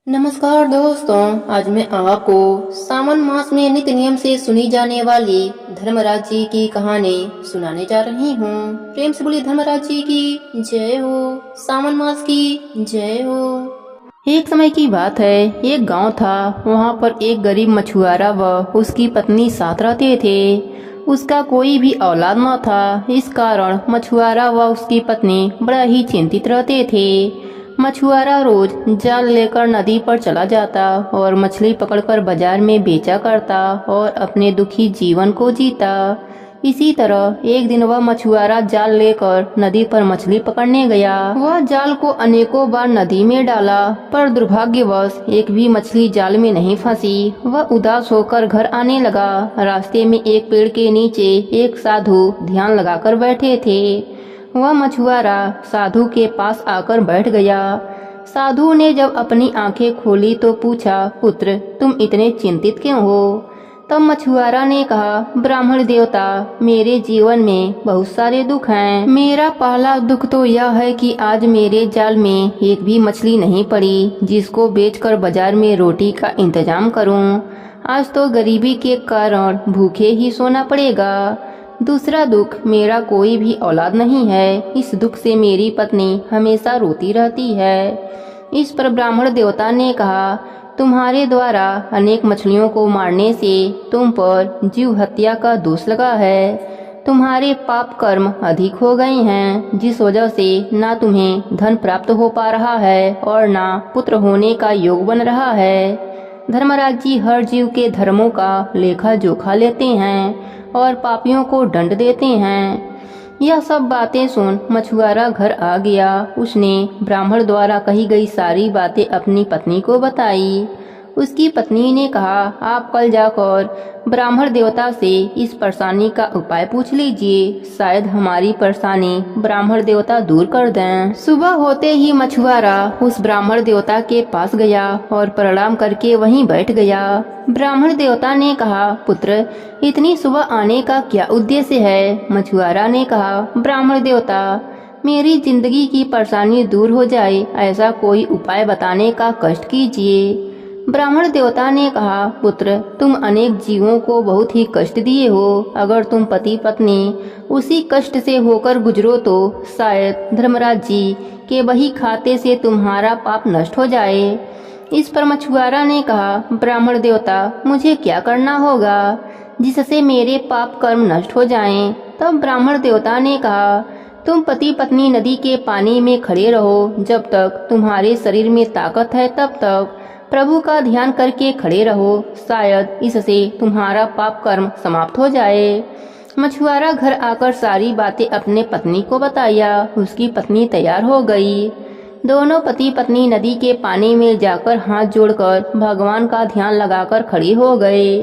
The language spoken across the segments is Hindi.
नमस्कार दोस्तों, आज मैं आपको सावन मास में नित्य नियम से सुनी जाने वाली धर्मराज जी की कहानी सुनाने जा रही हूँ। प्रेम से बोलिए धर्मराज जी की जय हो, सावन मास की जय हो। एक समय की बात है, एक गांव था। वहाँ पर एक गरीब मछुआरा व उसकी पत्नी साथ रहते थे। उसका कोई भी औलाद न था। इस कारण मछुआरा व उसकी पत्नी बड़ा ही चिंतित रहते थे। मछुआरा रोज जाल लेकर नदी पर चला जाता और मछली पकड़कर बाजार में बेचा करता और अपने दुखी जीवन को जीता। इसी तरह एक दिन वह मछुआरा जाल लेकर नदी पर मछली पकड़ने गया। वह जाल को अनेकों बार नदी में डाला, पर दुर्भाग्यवश एक भी मछली जाल में नहीं फंसी। वह उदास होकर घर आने लगा। रास्ते में एक पेड़ के नीचे एक साधु ध्यान लगाकर बैठे थे। वह मछुआरा साधु के पास आकर बैठ गया। साधु ने जब अपनी आंखें खोली तो पूछा, पुत्र, तुम इतने चिंतित क्यों हो? तब मछुआरा ने कहा, ब्राह्मण देवता, मेरे जीवन में बहुत सारे दुख हैं। मेरा पहला दुख तो यह है कि आज मेरे जाल में एक भी मछली नहीं पड़ी जिसको बेचकर बाजार में रोटी का इंतजाम करूं। आज तो गरीबी के कारण भूखे ही सोना पड़ेगा। दूसरा दुख, मेरा कोई भी औलाद नहीं है। इस दुख से मेरी पत्नी हमेशा रोती रहती है। इस पर ब्राह्मण देवता ने कहा, तुम्हारे द्वारा अनेक मछलियों को मारने से तुम पर जीव हत्या का दोष लगा है। तुम्हारे पाप कर्म अधिक हो गए हैं, जिस वजह से ना तुम्हें धन प्राप्त हो पा रहा है और ना पुत्र होने का योग बन रहा है। धर्मराज जी हर जीव के धर्मों का लेखा जोखा लेते हैं और पापियों को दंड देते हैं। यह सब बातें सुन मछुआरा घर आ गया। उसने ब्राह्मण द्वारा कही गई सारी बातें अपनी पत्नी को बताई। उसकी पत्नी ने कहा, आप कल जाकर ब्राह्मण देवता से इस परेशानी का उपाय पूछ लीजिए, शायद हमारी परेशानी ब्राह्मण देवता दूर कर दें। सुबह होते ही मछुआरा उस ब्राह्मण देवता के पास गया और प्रणाम करके वहीं बैठ गया। ब्राह्मण देवता ने कहा, पुत्र, इतनी सुबह आने का क्या उद्देश्य है? मछुआरा ने कहा, ब्राह्मण देवता, मेरी जिंदगी की परेशानी दूर हो जाए ऐसा कोई उपाय बताने का कष्ट कीजिए। ब्राह्मण देवता ने कहा, पुत्र, तुम अनेक जीवों को बहुत ही कष्ट दिए हो। अगर तुम पति पत्नी उसी कष्ट से होकर गुजरो तो शायद धर्मराज जी के वही खाते से तुम्हारा पाप नष्ट हो जाए। इस पर मछुआरा ने कहा, ब्राह्मण देवता, मुझे क्या करना होगा जिससे मेरे पाप कर्म नष्ट हो जाएं? तब ब्राह्मण देवता ने कहा, तुम पति पत्नी नदी के पानी में खड़े रहो। जब तक तुम्हारे शरीर में ताकत है तब तक प्रभु का ध्यान करके खड़े रहो, शायद इससे तुम्हारा पाप कर्म समाप्त हो जाए। मछुआरा घर आकर सारी बातें अपने पत्नी को बताया। उसकी पत्नी तैयार हो गई। दोनों पति पत्नी नदी के पानी में जाकर हाथ जोड़कर भगवान का ध्यान लगाकर खड़ी हो गए।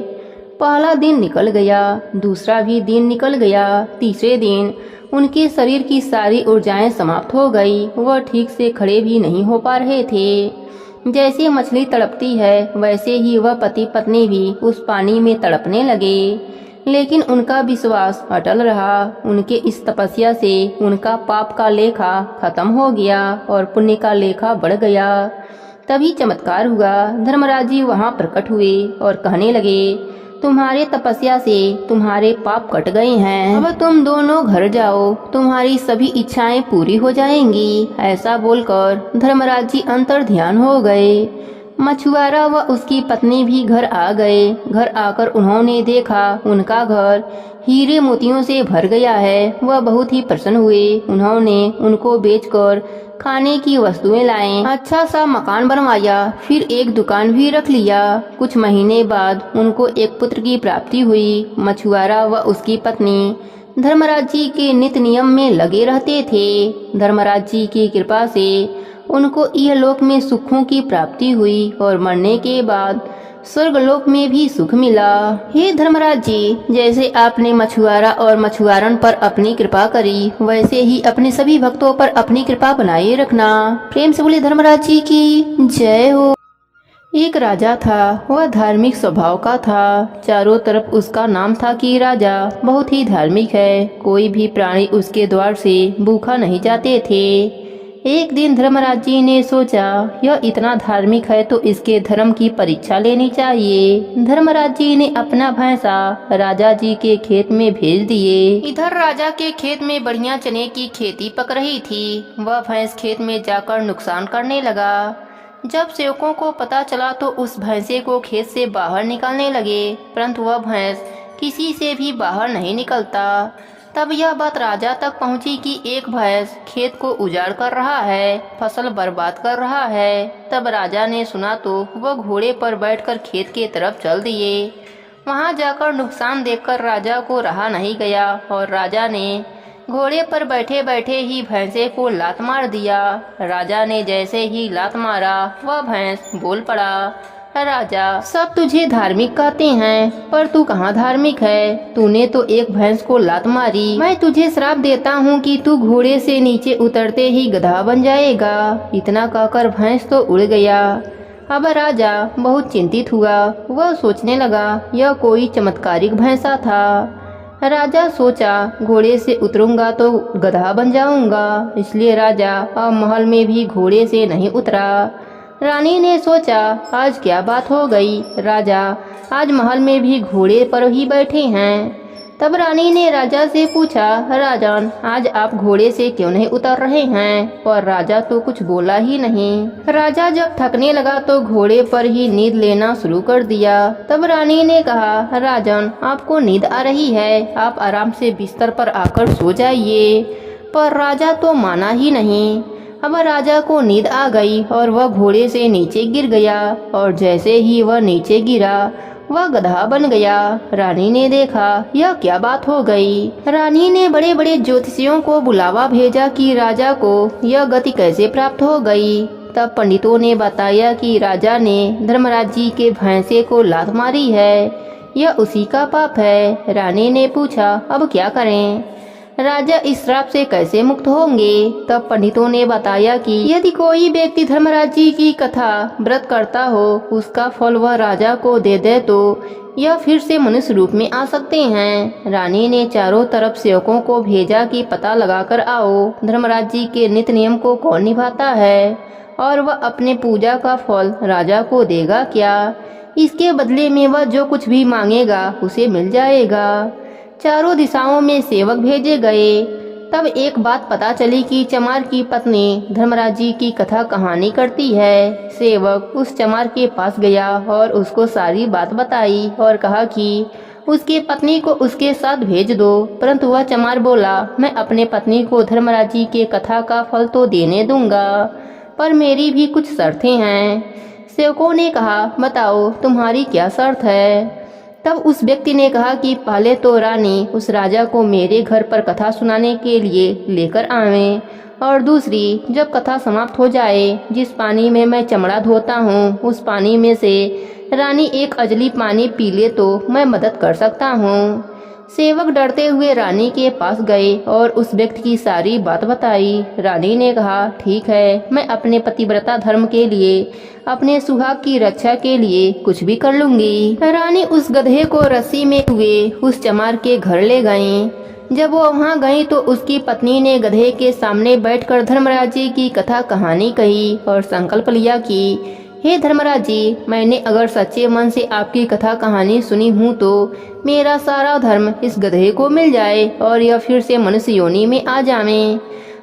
पहला दिन निकल गया, दूसरा भी दिन निकल गया। तीसरे दिन उनके शरीर की सारी ऊर्जाएं समाप्त हो गई। वह ठीक से खड़े भी नहीं हो पा रहे थे। जैसे मछली तड़पती है वैसे ही वह पति पत्नी भी उस पानी में तड़पने लगे, लेकिन उनका विश्वास अटल रहा। उनके इस तपस्या से उनका पाप का लेखा खत्म हो गया और पुण्य का लेखा बढ़ गया। तभी चमत्कार हुआ। धर्मराज जी वहाँ प्रकट हुए और कहने लगे, तुम्हारे तपस्या से तुम्हारे पाप कट गए हैं। अब तुम दोनों घर जाओ, तुम्हारी सभी इच्छाएं पूरी हो जाएंगी। ऐसा बोलकर धर्मराज जी अंतर ध्यान हो गए। मछुआरा व उसकी पत्नी भी घर आ गए। घर आकर उन्होंने देखा उनका घर हीरे मोतियों से भर गया है। वह बहुत ही प्रसन्न हुए। उन्होंने उनको बेचकर खाने की वस्तुएं लाए, अच्छा सा मकान बनवाया, फिर एक दुकान भी रख लिया। कुछ महीने बाद उनको एक पुत्र की प्राप्ति हुई। मछुआरा व उसकी पत्नी धर्मराज जी के नित्य नियम में लगे रहते थे। धर्मराज जी की कृपा से उनको इहलोक में सुखों की प्राप्ति हुई और मरने के बाद स्वर्गलोक में भी सुख मिला। हे धर्मराज जी, जैसे आपने मछुआरा और मछुआरन पर अपनी कृपा करी, वैसे ही अपने सभी भक्तों पर अपनी कृपा बनाए रखना। प्रेम से बोले धर्मराज जी की जय हो। एक राजा था। वह धार्मिक स्वभाव का था। चारों तरफ उसका नाम था कि राजा बहुत ही धार्मिक है। कोई भी प्राणी उसके द्वार से भूखा नहीं जाते थे। एक दिन धर्मराज जी ने सोचा, यह इतना धार्मिक है तो इसके धर्म की परीक्षा लेनी चाहिए। धर्मराज जी ने अपना भैंसा राजा जी के खेत में भेज दिए। इधर राजा के खेत में बढ़िया चने की खेती पक रही थी। वह भैंस खेत में जाकर नुकसान करने लगा। जब सेवकों को पता चला तो उस भैंसे को खेत से बाहर निकालने लगे, परंतु वह भैंस किसी से भी बाहर नहीं निकलता। तब यह बात राजा तक पहुंची कि एक भैंस खेत को उजाड़ कर रहा है, फसल बर्बाद कर रहा है। तब राजा ने सुना तो वह घोड़े पर बैठकर खेत के तरफ चल दिए। वहां जाकर नुकसान देखकर राजा को रहा नहीं गया और राजा ने घोड़े पर बैठे बैठे ही भैंसे को लात मार दिया। राजा ने जैसे ही लात मारा वह भैंस बोल पड़ा, राजा, सब तुझे धार्मिक कहते हैं, पर तू कहाँ धार्मिक है। तूने तो एक भैंस को लात मारी। मैं तुझे श्राप देता हूँ कि तू घोड़े से नीचे उतरते ही गधा बन जाएगा। इतना कहकर भैंस तो उड़ गया। अब राजा बहुत चिंतित हुआ। वह सोचने लगा, यह कोई चमत्कारिक भैंसा था। राजा सोचा, घोड़े से उतरूंगा तो गधा बन जाऊंगा, इसलिए राजा अब महल में भी घोड़े से नहीं उतरा। रानी ने सोचा, आज क्या बात हो गई, राजा आज महल में भी घोड़े पर ही बैठे हैं। तब रानी ने राजा से पूछा, राजन, आज आप घोड़े से क्यों नहीं उतर रहे हैं? और राजा तो कुछ बोला ही नहीं। राजा जब थकने लगा तो घोड़े पर ही नींद लेना शुरू कर दिया। तब रानी ने कहा, राजन, आपको नींद आ रही है, आप आराम से बिस्तर पर आकर सो जाइए। पर राजा तो माना ही नहीं। अब राजा को नींद आ गई और वह घोड़े से नीचे गिर गया और जैसे ही वह नीचे गिरा वह गधा बन गया। रानी ने देखा, यह क्या बात हो गई। रानी ने बड़े बड़े ज्योतिषियों को बुलावा भेजा कि राजा को यह गति कैसे प्राप्त हो गई। तब पंडितों ने बताया कि राजा ने धर्मराज जी के भैंसे को लात मारी है, यह उसी का पाप है। रानी ने पूछा, अब क्या करें? राजा इस श्राप से कैसे मुक्त होंगे? तब पंडितों ने बताया कि यदि कोई व्यक्ति धर्मराज जी की कथा व्रत करता हो, उसका फल वह राजा को दे दे तो यह फिर से मनुष्य रूप में आ सकते हैं। रानी ने चारों तरफ सेवकों को भेजा कि पता लगाकर आओ, धर्मराज जी के नित्य नियम को कौन निभाता है और वह अपने पूजा का फल राजा को देगा क्या। इसके बदले में वह जो कुछ भी मांगेगा उसे मिल जाएगा। चारों दिशाओं में सेवक भेजे गए। तब एक बात पता चली कि चमार की पत्नी धर्मराज जी की कथा कहानी करती है। सेवक उस चमार के पास गया और उसको सारी बात बताई और कहा कि उसकी पत्नी को उसके साथ भेज दो। परंतु वह चमार बोला, मैं अपने पत्नी को धर्मराज जी के कथा का फल तो देने दूंगा, पर मेरी भी कुछ शर्तें हैं। सेवकों ने कहा, बताओ तुम्हारी क्या शर्त है? तब उस व्यक्ति ने कहा कि पहले तो रानी उस राजा को मेरे घर पर कथा सुनाने के लिए लेकर आवे, और दूसरी, जब कथा समाप्त हो जाए, जिस पानी में मैं चमड़ा धोता हूँ उस पानी में से रानी एक अजली पानी पी ले तो मैं मदद कर सकता हूँ। सेवक डरते हुए रानी के पास गए और उस व्यक्ति की सारी बात बताई। रानी ने कहा, ठीक है, मैं अपने पतिव्रता धर्म के लिए, अपने सुहाग की रक्षा के लिए कुछ भी कर लूंगी। रानी उस गधे को रस्सी में हुए उस चमार के घर ले गईं। जब वो वहाँ गई तो उसकी पत्नी ने गधे के सामने बैठकर धर्मराज जी की कथा कहानी कही और संकल्प लिया कि हे धर्मराज जी, मैंने अगर सच्चे मन से आपकी कथा कहानी सुनी हूँ तो मेरा सारा धर्म इस गधे को मिल जाए और यह फिर से मनुष्य योनि में आ जावे।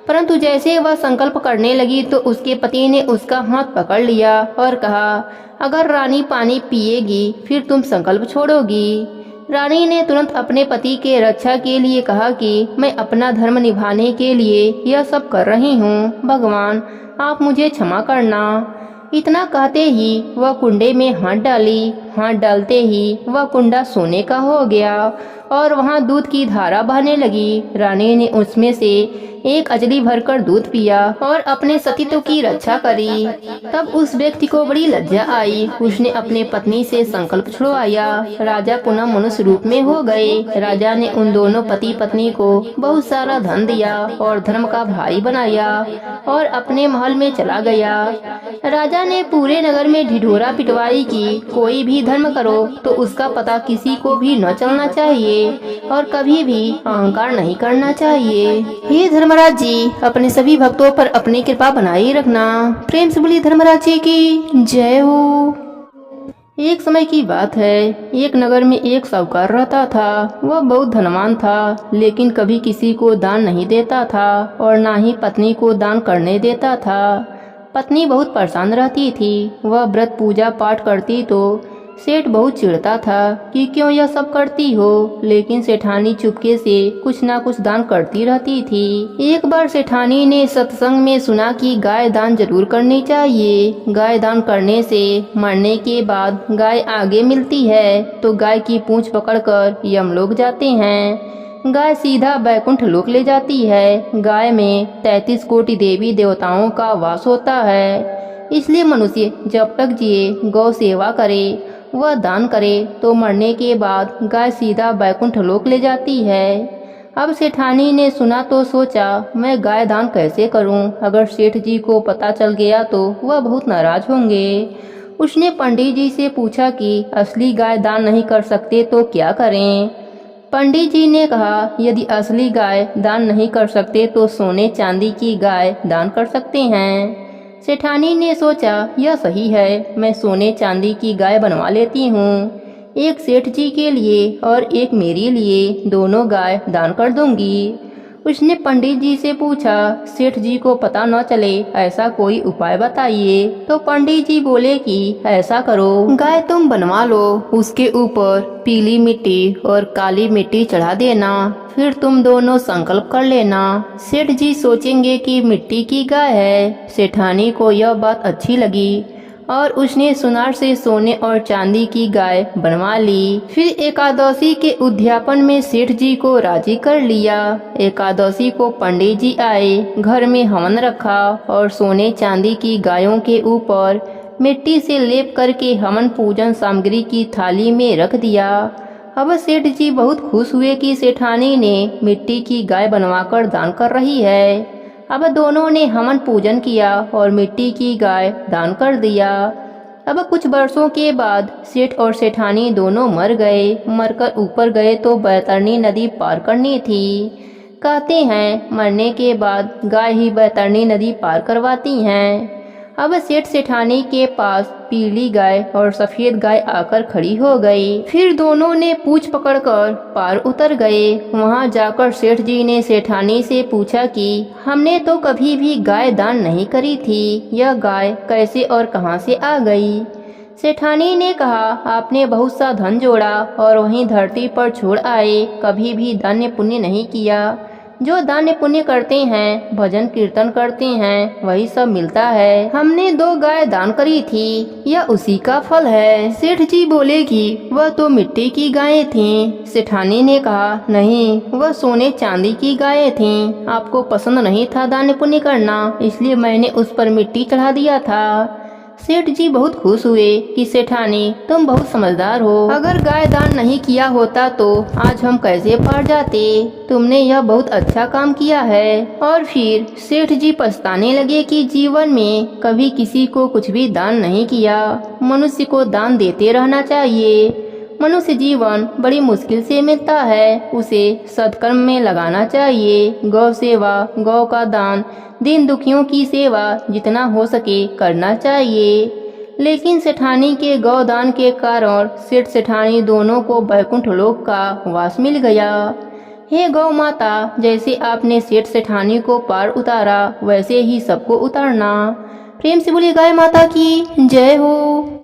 परंतु जैसे वह संकल्प करने लगी तो उसके पति ने उसका हाथ पकड़ लिया और कहा, अगर रानी पानी पिएगी फिर तुम संकल्प छोड़ोगी। रानी ने तुरंत अपने पति के रक्षा के लिए कहा कि मैं अपना धर्म निभाने के लिए यह सब कर रही हूँ, भगवान आप मुझे क्षमा करना। इतना कहते ही वह कुंडे में हाथ डाली। हाथ डालते ही वह कुंडा सोने का हो गया और वहाँ दूध की धारा बहने लगी। रानी ने उसमें से एक अजली भरकर दूध पिया और अपने सतीत्व की रक्षा करी। तब उस व्यक्ति को बड़ी लज्जा आई। उसने अपने पत्नी से संकल्प छुड़वाया। राजा पुनः मनुष्य रूप में हो गए। राजा ने उन दोनों पति पत्नी को बहुत सारा धन दिया और धर्म का भाई बनाया और अपने महल में चला गया। राजा ने पूरे नगर में ढिढोरा पिटवाई कि कोई भी धर्म करो तो उसका पता किसी को भी न चलना चाहिए और कभी भी अहंकार नहीं करना चाहिए। हे धर्म धर्मराज जी अपने सभी भक्तों पर अपनी कृपा बनाए रखना। प्रेम से बोलिए धर्मराज जी की जय हो। एक समय की बात है, एक नगर में एक साहूकार रहता था। वह बहुत धनवान था, लेकिन कभी किसी को दान नहीं देता था और ना ही पत्नी को दान करने देता था। पत्नी बहुत परेशान रहती थी। वह व्रत पूजा पाठ करती तो सेठ बहुत चिढ़ता था कि क्यों यह सब करती हो, लेकिन सेठानी चुपके से कुछ ना कुछ दान करती रहती थी। एक बार सेठानी ने सत्संग में सुना कि गाय दान जरूर करनी चाहिए। गाय दान करने से मरने के बाद गाय आगे मिलती है तो गाय की पूंछ पकड़कर यमलोक जाते हैं। गाय सीधा बैकुंठ लोक ले जाती है। गाय में 33 कोटि देवी देवताओं का वास होता है। इसलिए मनुष्य जब तक जिए गौ सेवा करे, वह दान करे तो मरने के बाद गाय सीधा बैकुंठ लोक ले जाती है। अब सेठानी ने सुना तो सोचा, मैं गाय दान कैसे करूं? अगर सेठ जी को पता चल गया तो वह बहुत नाराज होंगे। उसने पंडित जी से पूछा कि असली गाय दान नहीं कर सकते तो क्या करें? पंडित जी ने कहा, यदि असली गाय दान नहीं कर सकते तो सोने चांदी की गाय दान कर सकते हैं। सेठानी ने सोचा, यह सही है, मैं सोने चांदी की गाय बनवा लेती हूँ। एक सेठ जी के लिए और एक मेरे लिए दोनों गाय दान कर दूंगी। उसने पंडित जी से पूछा, सेठ जी को पता न चले ऐसा कोई उपाय बताइए। तो पंडित जी बोले कि ऐसा करो, गाय तुम बनवा लो, उसके ऊपर पीली मिट्टी और काली मिट्टी चढ़ा देना, फिर तुम दोनों संकल्प कर लेना। सेठ जी सोचेंगे कि मिट्टी की गाय है। सेठानी को यह बात अच्छी लगी और उसने सुनार से सोने और चांदी की गाय बनवा ली। फिर एकादशी के उद्यापन में सेठ जी को राजी कर लिया। एकादशी को पंडित जी आए, घर में हवन रखा और सोने चांदी की गायों के ऊपर मिट्टी से लेप करके हवन पूजन सामग्री की थाली में रख दिया। अब सेठ जी बहुत खुश हुए कि सेठानी ने मिट्टी की गाय बनवाकर दान कर रही है। अब दोनों ने हवन पूजन किया और मिट्टी की गाय दान कर दिया। अब कुछ वर्षों के बाद सेठ और सेठानी दोनों मर गए। मरकर ऊपर गए तो बैतरणी नदी पार करनी थी। कहते हैं मरने के बाद गाय ही बैतरणी नदी पार करवाती हैं। अब सेठ सेठानी के पास पीली गाय और सफेद गाय आकर खड़ी हो गई। फिर दोनों ने पूंछ पकड़कर पार उतर गए। वहां जाकर सेठ जी ने सेठानी से पूछा कि हमने तो कभी भी गाय दान नहीं करी थी, यह गाय कैसे और कहां से आ गई? सेठानी ने कहा, आपने बहुत सा धन जोड़ा और वहीं धरती पर छोड़ आए, कभी भी दान पुण्य नहीं किया। जो दान पुण्य करते हैं, भजन कीर्तन करते हैं, वही सब मिलता है। हमने 2 गाय दान करी थी, यह उसी का फल है। सेठ जी बोले कि वह तो मिट्टी की गायें थीं। सेठानी ने कहा, नहीं, वह सोने चांदी की गायें थीं। आपको पसंद नहीं था दान पुण्य करना, इसलिए मैंने उस पर मिट्टी चढ़ा दिया था। सेठ जी बहुत खुश हुए कि सेठानी तुम बहुत समझदार हो। अगर गाय दान नहीं किया होता तो आज हम कैसे पार जाते? तुमने यह बहुत अच्छा काम किया है। और फिर सेठ जी पछताने लगे कि जीवन में कभी किसी को कुछ भी दान नहीं किया। मनुष्य को दान देते रहना चाहिए। मनुष्य जीवन बड़ी मुश्किल से मिलता है, उसे सत्कर्म में लगाना चाहिए। गौ सेवा, गौ का दान, दीन दुखियों की सेवा जितना हो सके करना चाहिए। लेकिन सेठानी के गौदान के कारण सेठ सेठानी दोनों को बैकुंठ लोक का वास मिल गया। हे गौ माता, जैसे आपने सेठ सेठानी को पार उतारा वैसे ही सबको उतारना। प्रेम से बोलिए गाय माता की जय हो।